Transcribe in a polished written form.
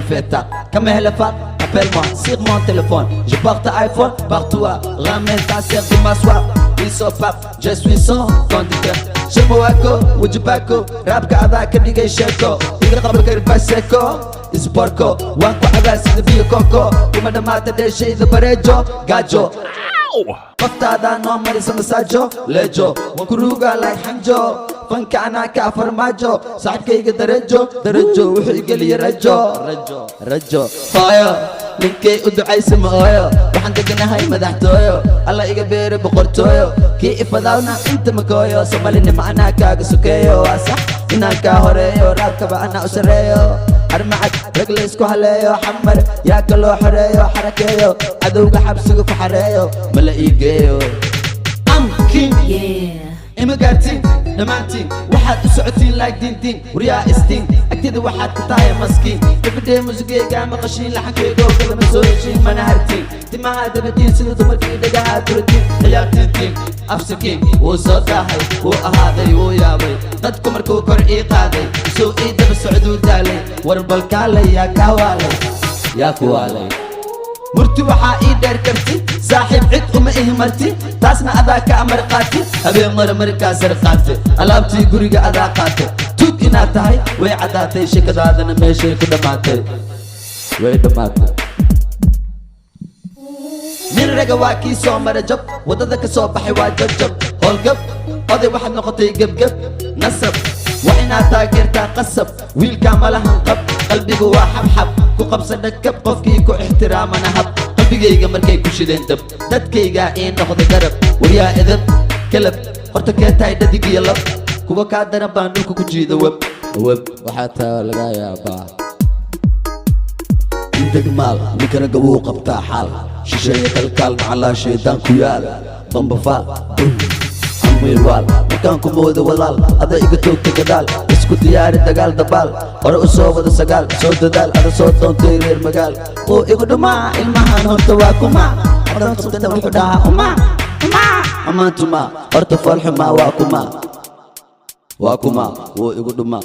feta. Comme elle est fat, appelle-moi sur mon téléphone. Je porte iPhone partout, ramène ta sœur de m'asseoir. Ils sont pap, je suis son conducteur. Je m'ouako, Wujubaco, rap kaada kadigay sheko. Iga qabl karba seko, isporko. Wanko abas de bio coco. Kuma dhammaata dheeshayda bareejo, gaajo. Qoftaada noo marisa masaajo, leejo. Wankuruga like hanjo. Fanka anaa kaa farmaajo. Saaxibkayga dareejo, dareejo. Wuxuu igeliya rajo. Hooyo, ninkay u ducaysa ma ooyo. Waxaan deganahay madaxtooyo. Alla iga beere boqortooyo. Kii ifadaawna inta makooyo. Somalinima anaa kaaga sukeeyo. Waa sax inaan kaa horeeyo. Raabkaba anaa u sareeyo. Armacad rag laysku haleeyo. Xamar yaa kaloo xoreeyo. Xarakeeyo cadowga xabsiga ku xareeyo. Mala ii geeyo. I'm king. Ima gaartiin dhammaantiin waxaad u socotiin like diintiin waryaa istiin agteeda waxaad ka tahay maskiin gabadhee musigeyga maqashiin laxankeygo kala ma soo heshiin mana hartiin timaha dabatiin sida dumarkii dhagaha turatiin ciyaartiintiin afsakiin wuu soo daahay wuu ahaaday wuu yaabay dadku markuu kor ii qaaday soo ii daba socduu daalay war balkaalay yaa kaa waalay yaa ku waalay مرتي وحا إيدر كرتي صاحب عد وما إيه مرتي تاسنا أذاك أمر قاتي أبي مر كاسر قاتي ألابتي قريقة أذا قاتي توك إنا تاي وي عداتي شكد هذا نميشي كدماتي وي دماتي من رقواكي سو مرجب وددك سو بحي واجب هول قب قضي واحد نقطي قب نصب وإنا تاقرتا قصب ويل كامل هنقب قلبي قوا حب كقبصة دكب قفكي كو احترام أنا هب قلبي مركي كو شدين دب دادكيغا إين ناخد قرب وريا إذن كلب هرتكيتاي داديك يلب كوا كادنا بانوكو كو جيدا وب وحتى لغايا با انتك مال نكنا قبو قبطا حال شيشية الكالب على شيطان كيال ضمبفال ويل مكانكم مودا والال هذا يقتوك تقدال اسكو دياري دقال دبال ورا اسو ودا سقال سو ددال هذا صوت دون تيرير مقال او يقدو ما المهان هم تواكما هذا صوت وحدها أما انتما ارتفال حما واكما ويقدو ما